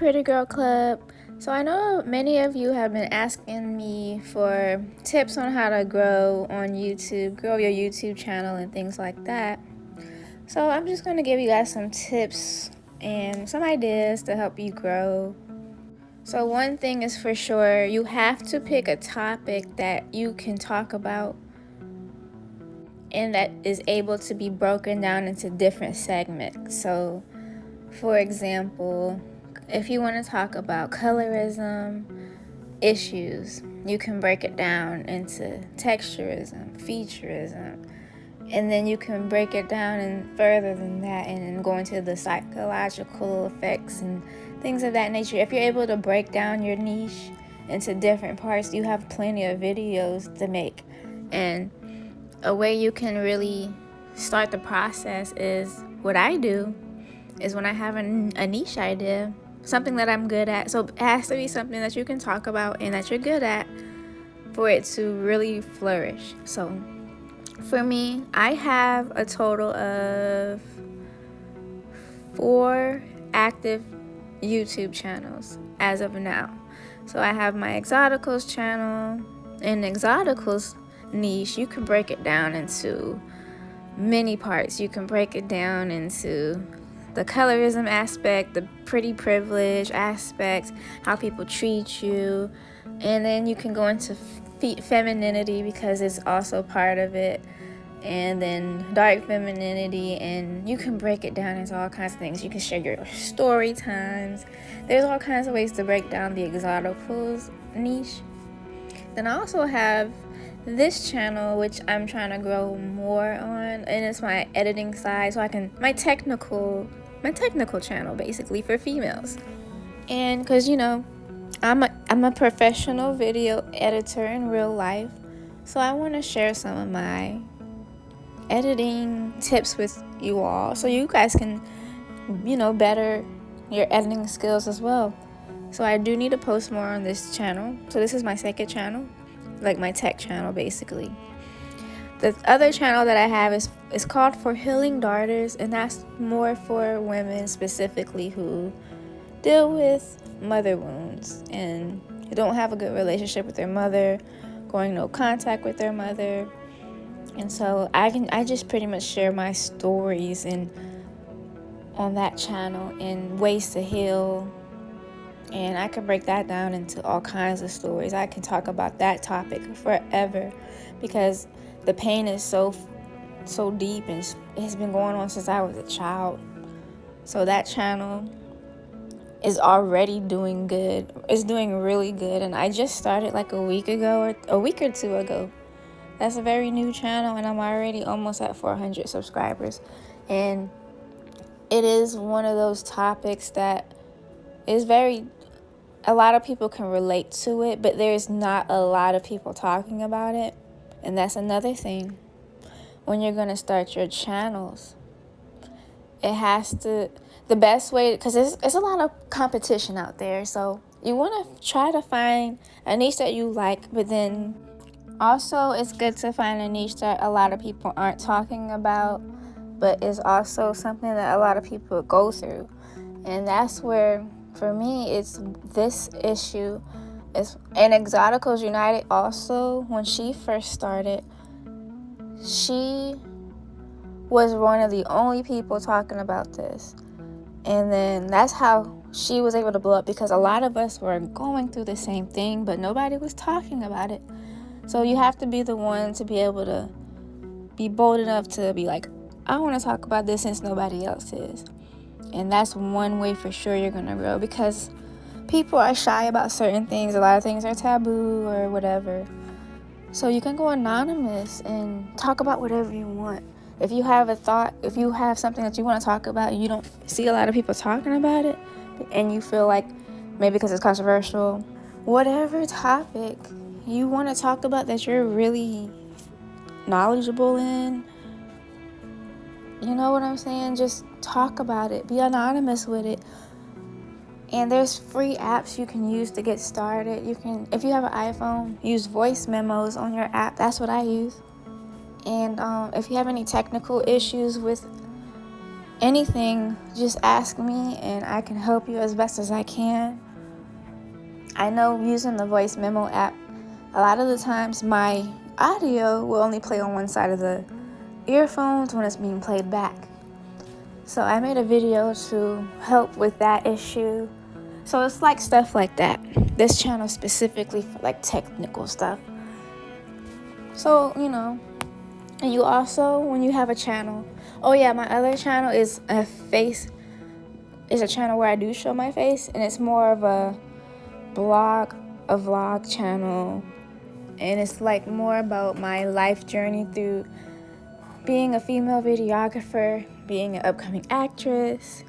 Pretty Girl Club. So I know many of you have been asking me for tips on how to grow on YouTube, grow your YouTube channel and things like that. So I'm just going to give you guys some tips and some ideas to help you grow. So one thing is for sure, you have to pick a topic that you can talk about and that is able to be broken down into different segments. So for example, if you want to talk about colorism issues, you can break it down into texturism, featureism, and then you can break it down and further than that and then go into the psychological effects and things of that nature. If you're able to break down your niche into different parts, you have plenty of videos to make. And a way you can really start the process is what I do is when I have a niche idea, something that I'm good at. So it has to be something that you can talk about and that you're good at for it to really flourish. So for me, I have a total of 4 active YouTube channels as of now. So I have my exoticals channel. In the exoticals niche, you can break it down into many parts. You can break it down into the colorism aspect, the pretty privilege aspect, how people treat you, and then you can go into femininity because it's also part of it, and then dark femininity, and you can break it down into all kinds of things. You can share your story times. There's all kinds of ways to break down the exoticals niche. Then I also have this channel, which I'm trying to grow more on, and it's my editing side, so I can my technical channel basically for females. And because I'm a professional video editor in real life, so I want to share some of my editing tips with you all so you guys can better your editing skills as well. So I do need to post more on this channel. So this is my second channel, like my tech channel basically. The other channel that I have is called For Healing Daughters, and that's more for women specifically who deal with mother wounds and who don't have a good relationship with their mother, going no contact with their mother. And so I just pretty much share my stories and on that channel and ways to heal. And I can break that down into all kinds of stories. I can talk about that topic forever because the pain is so deep and it's been going on since I was a child. So that channel is already doing good. It's doing really good. And I just started like a week ago or a week or two ago. That's a very new channel, and I'm already almost at 400 subscribers. And it is one of those topics that is a lot of people can relate to it, but there's not a lot of people talking about it. And that's another thing. When you're going to start your channels, the best way, because there's a lot of competition out there. So you want to try to find a niche that you like, but then also it's good to find a niche that a lot of people aren't talking about, but is also something that a lot of people go through. And that's where, for me, it's this issue. And Exoticals United also, when she first started, she was one of the only people talking about this. And then that's how she was able to blow up, because a lot of us were going through the same thing, but nobody was talking about it. So you have to be the one to be able to be bold enough to be like, I want to talk about this since nobody else is. And that's one way for sure you're going to grow, because people are shy about certain things. A lot of things are taboo or whatever. So you can go anonymous and talk about whatever you want. If you have a thought, if you have something that you want to talk about and you don't see a lot of people talking about it, and you feel like maybe because it's controversial, whatever topic you want to talk about that you're really knowledgeable in, you know what I'm saying? Just talk about it. Be anonymous with it. And there's free apps you can use to get started. You can, if you have an iPhone, use voice memos on your app. That's what I use. And if you have any technical issues with anything, just ask me and I can help you as best as I can. I know using the voice memo app, a lot of the times my audio will only play on one side of the earphones when it's being played back. So I made a video to help with that issue. So it's like stuff like that. This channel specifically for like technical stuff. So, and you also, when you have a channel, my other channel is a channel where I do show my face, and it's more of a vlog channel, and it's like more about my life journey through being a female videographer, being an upcoming actress,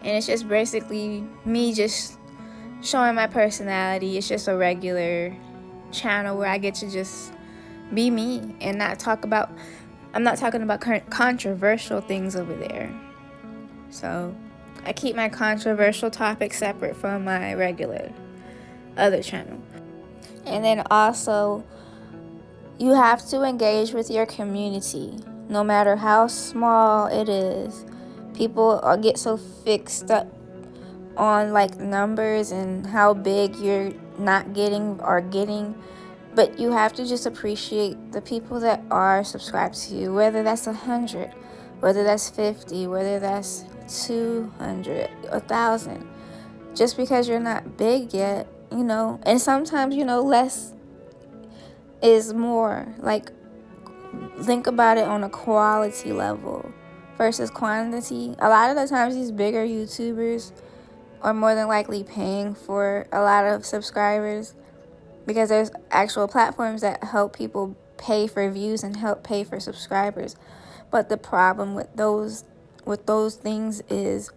and it's just basically me just showing my personality. It's just a regular channel where I get to just be me and not talk about, I'm not talking about controversial things over there. So I keep my controversial topics separate from my regular other channel. And then also, you have to engage with your community, no matter how small it is. People get so fixed up on like numbers and how big you're not getting or getting, but you have to just appreciate the people that are subscribed to you, whether that's 100, whether that's 50, whether that's 200, 1,000. Just because you're not big yet, and sometimes, less is more. Like, think about it on a quality level versus quantity. A lot of the times these bigger YouTubers are more than likely paying for a lot of subscribers, because there's actual platforms that help people pay for views and help pay for subscribers. But the problem with those things is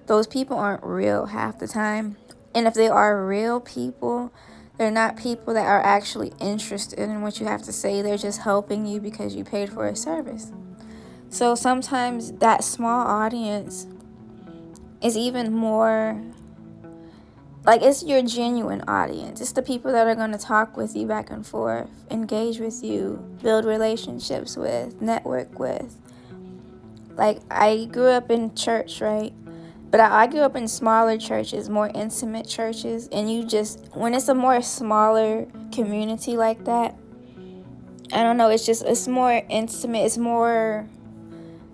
those people aren't real half the time. And if they are real people, they're not people that are actually interested in what you have to say. They're just helping you because you paid for a service. So sometimes that small audience is even more, like, it's your genuine audience. It's the people that are going to talk with you back and forth, engage with you, build relationships with, network with. Like, I grew up in church, right? But I grew up in smaller churches, more intimate churches. And when it's a more smaller community like that, I don't know, it's more intimate, it's more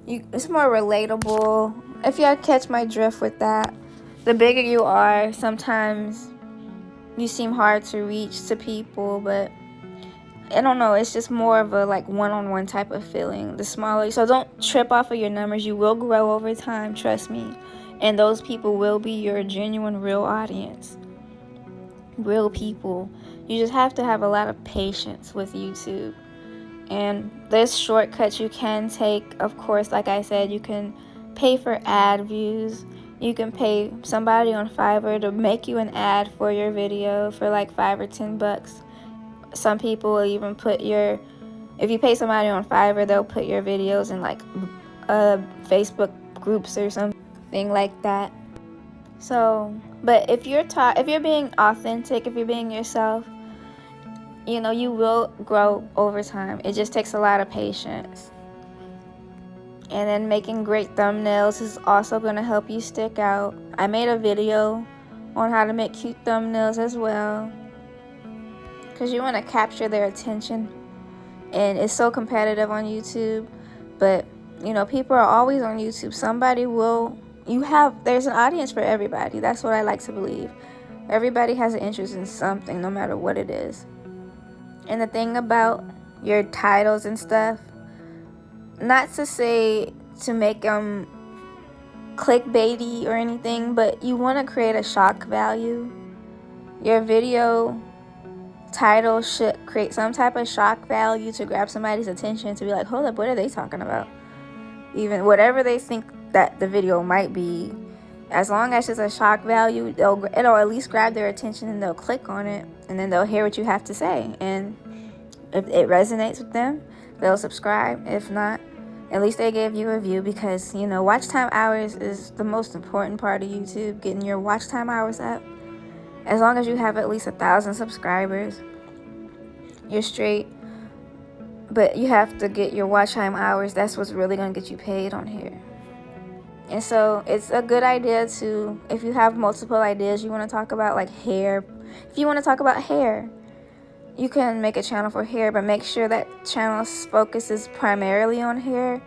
relatable. If y'all catch my drift with that. The bigger you are, sometimes you seem hard to reach to people, but I don't know, it's just more of a like one-on-one type of feeling. The smaller, so don't trip off of your numbers. You will grow over time, trust me. And those people will be your genuine, real audience. Real people. You just have to have a lot of patience with YouTube. And there's shortcuts you can take. Of course, like I said, you can pay for ad views. You can pay somebody on Fiverr to make you an ad for your video for like $5 or $10. Some people will even if you pay somebody on Fiverr, they'll put your videos in like Facebook groups or something like that. So, but if you're being authentic, if you're being yourself, you will grow over time. It just takes a lot of patience. And then making great thumbnails is also going to help you stick out. I made a video on how to make cute thumbnails as well, because you want to capture their attention. And it's so competitive on YouTube, but people are always on YouTube. There's an audience for everybody. That's what I like to believe. Everybody has an interest in something, no matter what it is. And the thing about your titles and stuff, not to say to make them clickbaity or anything, but you want to create a shock value. Your video title should create some type of shock value to grab somebody's attention, to be like, hold up, what are they talking about? Even whatever they think that the video might be, as long as it's a shock value, it'll at least grab their attention, and they'll click on it, and then they'll hear what you have to say. And if it resonates with them, they'll subscribe. If not, at least they gave you a view, because watch time hours is the most important part of YouTube. Getting your watch time hours up. As long as you have at least 1,000 subscribers, you're straight. But you have to get your watch time hours. That's what's really going to get you paid on here. And so it's a good idea to, if you have multiple ideas you want to talk about, like hair. If you want to talk about hair, you can make a channel for hair, but make sure that channel focuses primarily on hair.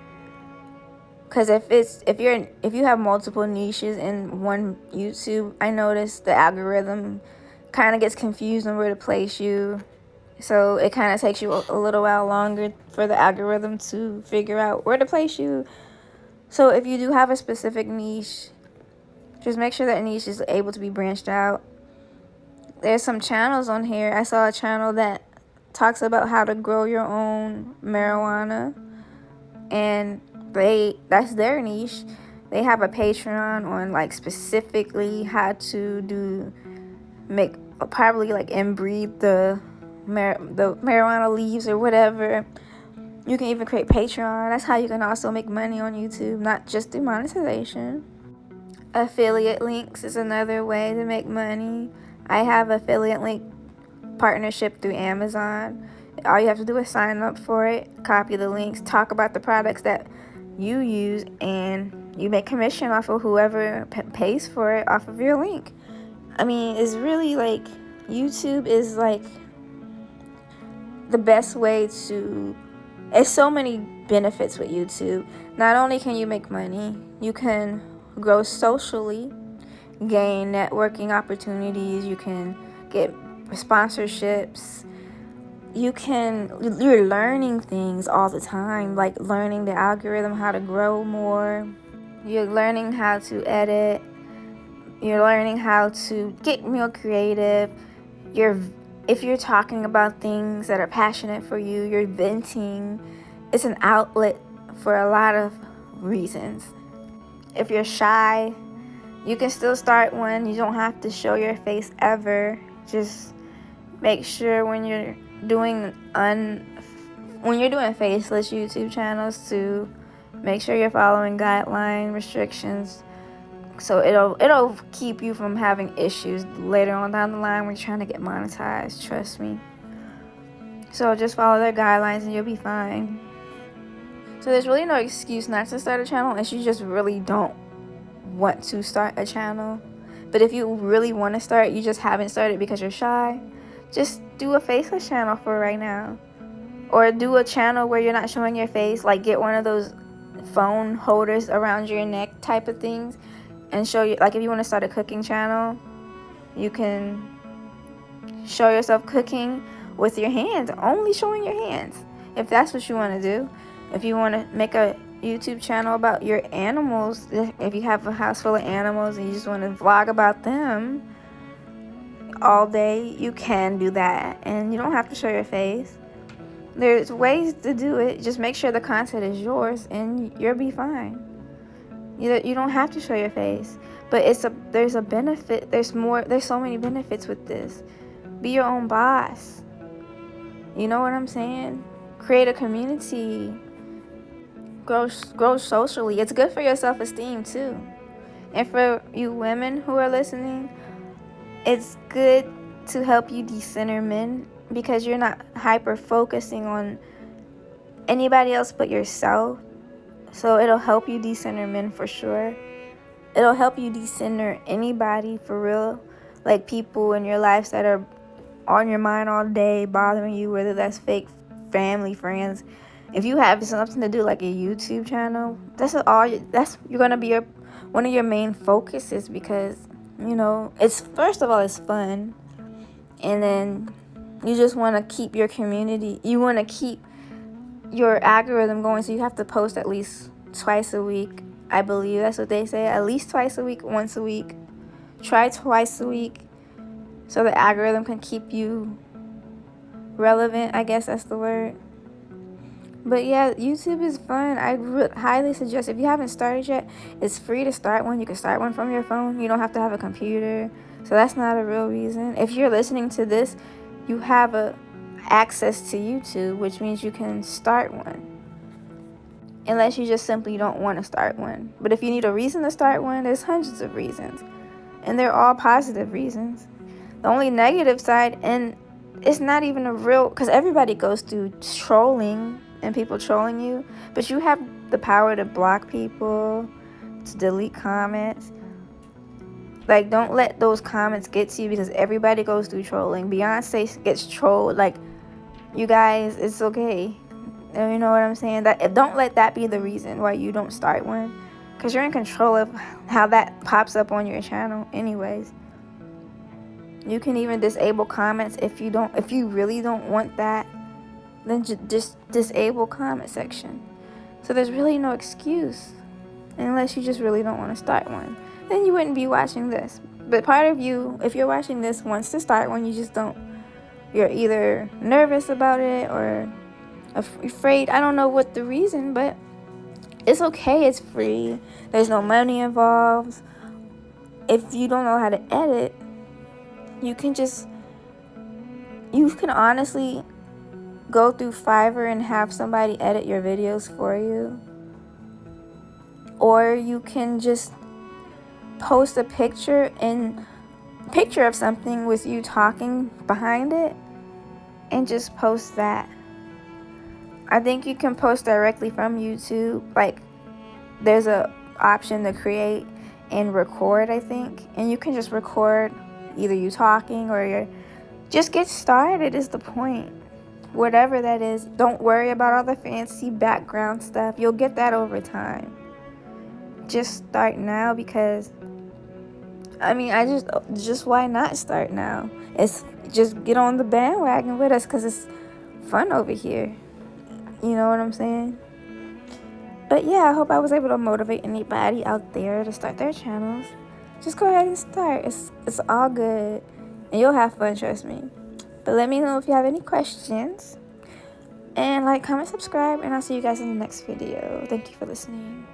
Because if you have multiple niches in one YouTube, I noticed the algorithm kind of gets confused on where to place you. So it kind of takes you a little while longer for the algorithm to figure out where to place you. So if you do have a specific niche, just make sure that niche is able to be branched out. There's some channels on here. I saw a channel that talks about how to grow your own marijuana, and that's their niche. They have a Patreon on like specifically how to probably like inbreed the marijuana leaves or whatever. You can even create Patreon. That's how you can also make money on YouTube, not just through monetization. Affiliate links is another way to make money. I have affiliate link partnership through Amazon. All you have to do is sign up for it, copy the links, talk about the products that you use, and you make commission off of whoever pays for it off of your link. I mean, it's really like, YouTube is like the best way to, there's so many benefits with YouTube. Not only can you make money, you can grow socially, gain networking opportunities, you can get sponsorships, you're learning things all the time, like learning the algorithm, how to grow more, you're learning how to edit, you're learning how to get more creative, if you're talking about things that are passionate for you, you're venting. It's an outlet for a lot of reasons. If you're shy, you can still start one. You don't have to show your face ever. Just make sure when you're doing faceless YouTube channels to make sure you're following guideline restrictions, so it'll keep you from having issues later on down the line when you're trying to get monetized. Trust me. So just follow their guidelines and you'll be fine. So there's really no excuse not to start a channel unless you just really don't want to start a channel. But if you really want to start, you just haven't started because you're shy, just do a faceless channel for right now. Or do a channel where you're not showing your face, like get one of those phone holders around your neck type of things, and show you, like if you want to start a cooking channel, you can show yourself cooking with your hands, only showing your hands, if that's what you want to do. If you want to make a YouTube channel about your animals, if you have a house full of animals and you just want to vlog about them all day, you can do that, and you don't have to show your face. There's ways to do it. Just make sure the content is yours and you'll be fine. You don't have to show your face, but there's a benefit. There's so many benefits with this. Be your own boss. You know what I'm saying? Create a community. Grow socially. It's good for your self-esteem too. And for you women who are listening, it's good to help you decenter men, because you're not hyper focusing on anybody else but yourself. So it'll help you decenter men for sure. It'll help you decenter anybody for real, like people in your lives that are on your mind all day, bothering you, whether that's fake family, friends. If you have something to do like a YouTube channel, you're gonna be one of your main focuses, because it's, first of all, it's fun, and then you just want to keep your community, you want to keep your algorithm going, so you have to post at least twice a week. I believe that's what they say, at least twice a week, once a week. Try twice a week so the algorithm can keep you relevant, I guess that's the word. But yeah, YouTube is fun. I highly suggest, if you haven't started yet, it's free to start one. You can start one from your phone. You don't have to have a computer, so that's not a real reason. If you're listening to this, you have access to YouTube, which means you can start one, unless you just simply don't want to start one. But if you need a reason to start one, there's hundreds of reasons, and they're all positive reasons. The only negative side, and it's not even a real, because everybody goes through trolling and people trolling you, but you have the power to block people, to delete comments. Like, don't let those comments get to you, because everybody goes through trolling. Beyonce gets trolled. Like, you guys, it's okay. You know what I'm saying? That, don't let that be the reason why you don't start one, because you're in control of how that pops up on your channel anyways. You can even disable comments if you really don't want that. Then just disable comment section. So there's really no excuse, unless you just really don't want to start one. Then you wouldn't be watching this. But part of you, if you're watching this, wants to start one. You just don't. You're either nervous about it or afraid. I don't know what the reason, but it's okay. It's free. There's no money involved. If you don't know how to edit, you can honestly go through Fiverr and have somebody edit your videos for you. Or you can just post a picture of something with you talking behind it and just post that. I think you can post directly from YouTube. Like, there's a option to create and record, I think, and you can just record either you talking or just get started is the point. Whatever that is, don't worry about all the fancy background stuff. You'll get that over time. Just start now, because I just why not start now? It's just get on the bandwagon with us, because it's fun over here. You know what I'm saying? But yeah, I hope I was able to motivate anybody out there to start their channels. Just go ahead and start. It's all good, and you'll have fun, trust me. But let me know if you have any questions, and like, comment, subscribe, and I'll see you guys in the next video. Thank you for listening.